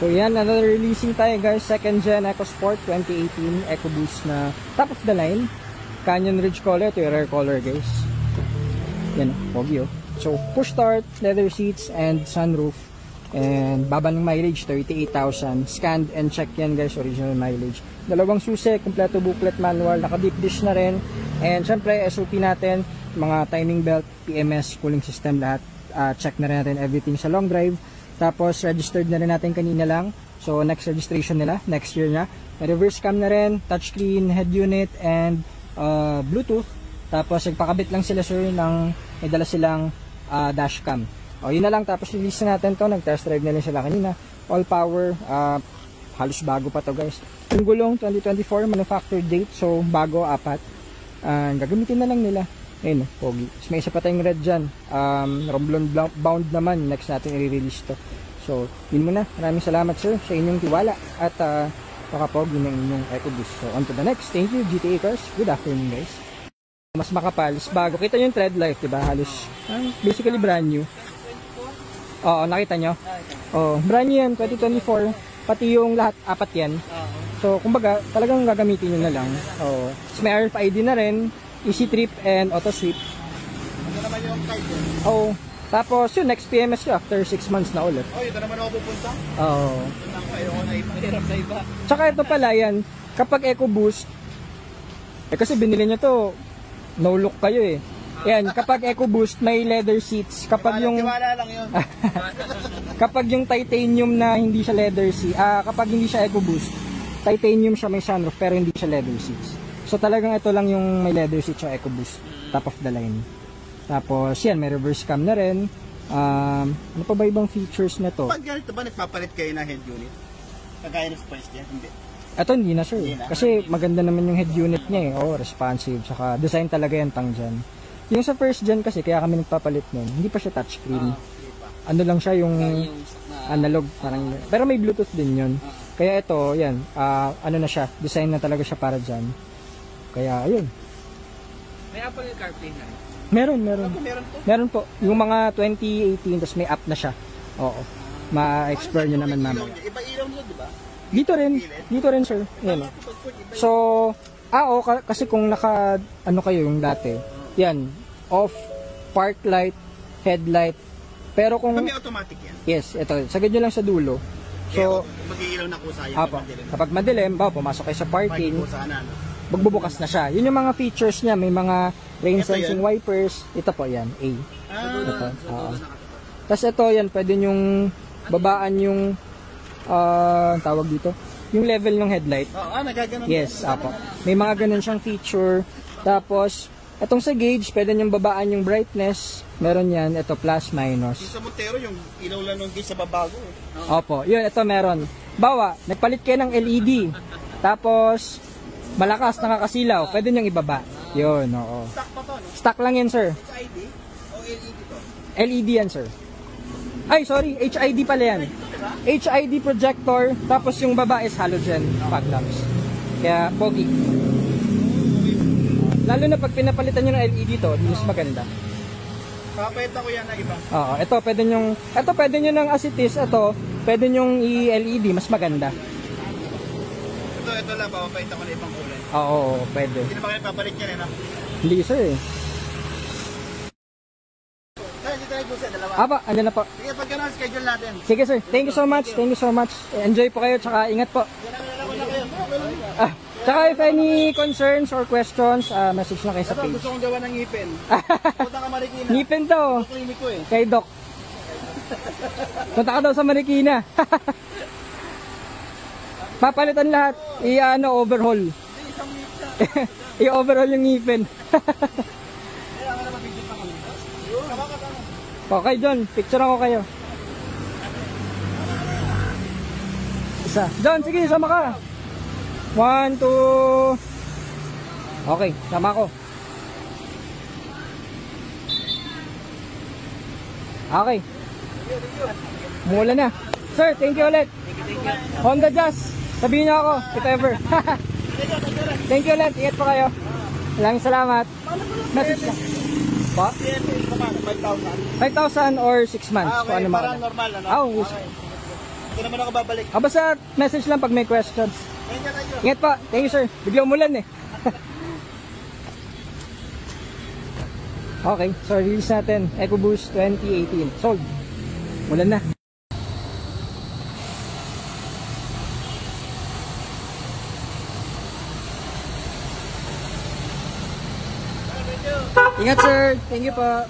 So yan, another releasing tayo guys, second gen EcoSport 2018 EcoBoost na top of the line. Canyon Ridge color, ito yung rare color guys. Yan, pogi oh. So push start, leather seats and sunroof. And baba ng mileage, 38,000. Scanned and check yan guys, original mileage. Dalawang susi, kompleto booklet manual, naka deep dish na rin. And syempre SOP natin, mga timing belt, PMS, cooling system lahat. Check na rin natin everything sa long drive. Tapos registered na rin natin kanina lang. So next registration nila, next year na. May reverse cam na rin, touchscreen, head unit, and Bluetooth. Tapos nagpakabit lang sila sir ng may dala silang dashcam. O yun na lang, tapos release na natin to. Nag-test drive na rin sila kanina. All power, halos bago pa to guys. Yung gulong 2024 manufactured date, so bago, 4. Gagamitin na lang nila. Ayun, pogi. May isa pa tayong red dyan. Romblon bound naman. Next natin i-release to. So, yun muna. Maraming salamat sir sa inyong tiwala. At pakapogi ng inyong EcoBoost. So, on to the next. Thank you, GTA Cars. Good afternoon guys. Mas makapal. Bago. Kita nyo yung tread life, diba? Halos, basically brand new. Oo, nakita nyo? Oo, brand new yan. 2024. Pati yung lahat, 4 yan. So, kumbaga, talagang gagamitin nyo na lang. Oo. So, may RFID na rin. Easy trip and auto sweep. Ano naman yung kite yun? Oo. Tapos yun, next PMS yun after 6 months na ulit. Oh, ito naman ako pupunta? Oo. Ayoko na ipahirap sa iba. Tsaka ito pala yan, kapag EcoBoost, kasi binili nyo to, no look kayo eh. Yan, kapag EcoBoost, may leather seats. Kapag yung... Tiwala lang yun. kapag yung titanium na hindi siya leather seat, kapag hindi siya EcoBoost, titanium siya, may sunroof, pero hindi siya leather seats. So talagang ito lang yung may leather seat sa EcoBoost, top of the line. Tapos yan, may reverse cam na rin. Ano pa ba ibang features na to? Pag ganito ba nagpapalit kayo ng head unit? Kagaya ng Spice niya? Hindi. Ito hindi na sir. Kasi maganda naman yung head unit niya eh. Oh, responsive. Saka design talaga yan pang dyan. Yung sa first gen kasi, kaya kami nagpapalit nun. Hindi pa siya touchscreen. Ano lang siya yung analog. Parang, pero may Bluetooth din yun. Kaya ito, yan. Ano na siya. Design na talaga siya para dyan. Kaya, ayun. May Apple CarPlay na rin? Meron po. Yung mga 2018, tapos may app na siya. Oo. Ma-explore nyo naman mamaya. Iba ilaw nyo, di ba? Dito rin sir. Yan. So, kasi kung ano kayo yung dati, yan, off, park light, headlight. Pero kung... May automatic yan? Yes, ito. Sagad nyo lang sa dulo. So, mag-iilaw na kusa yan. Kapag madilim, pumasok kayo sa parking. Magbubukas na siya. Yun yung mga features niya. May mga rain sensing wipers. Ito po yan, A. Ito. Tapos ito yan, pwede nyong babaan yung tawag dito, yung level ng headlight. Yes, apo. May mga ganun siyang feature. Tapos, itong sa gauge, pwede nyong babaan yung brightness. Meron yan, ito plus minus. Yung sa Montero, yung ilaw lang ng gauge sa babago. Opo, yun, ito meron. Bawa, nagpalit kayo ng LED. Tapos, malakas, nakakasilaw. Pwede niyong ibaba. Yun, oo. Stock pa to, no? Stock lang yan, sir. HID o LED to? LED yan, sir. Ay, sorry. HID pala yan. HID projector. Tapos yung baba is halogen fog lamps. Kaya, pogi. Lalo na pag pinapalitan nyo ng LED to, mas maganda. Kapayat ako yan na iba. Oo, ito pwede nyo ng as it is. Ito, pwede nyo i-LED, mas maganda. Ito lang, papapayat ako na ibang kulay. Oo, pwede. Hindi na ba kayo papalit yan, no? Hindi, sir. Sir, dito na po siya, dalawa. Andyan na po. Sige, pag gano'n, schedule natin. Sige, sir. Thank you so much. Enjoy po kayo, tsaka ingat po. Tsaka if any concerns or questions, message na kayo sa page. Gusto kong gawa ng ngipin. Punta ka Marikina. Ngipin daw. Klinik ko eh. Kay Doc. Punta ka daw sa Marikina. Papalitan lahat. Overhaul. I-overhaul yung ngipin. Okay, John. Picture ako kayo. Isa. John, sige, sama ka. 1, 2. Okay, sama ko. Okay. Mula na. Sir, thank you ulit. Honda Jazz. Sabihin niyo ako, if ever. Thank you ulit. Ingat po kayo. Maraming salamat. Message na. Pa? 5,000 or 6 months. Okay, so, ano parang normal. Ano? Oh, yes. Ito naman ako babalik. Basta message lang pag may questions. Ngayon ka tayo. Ingat pa. Thank you, sir. Bigla umulan eh. Okay, so release natin. EcoBoost 2018. Sold. Mulan na. Ingat, sir. Thank you po.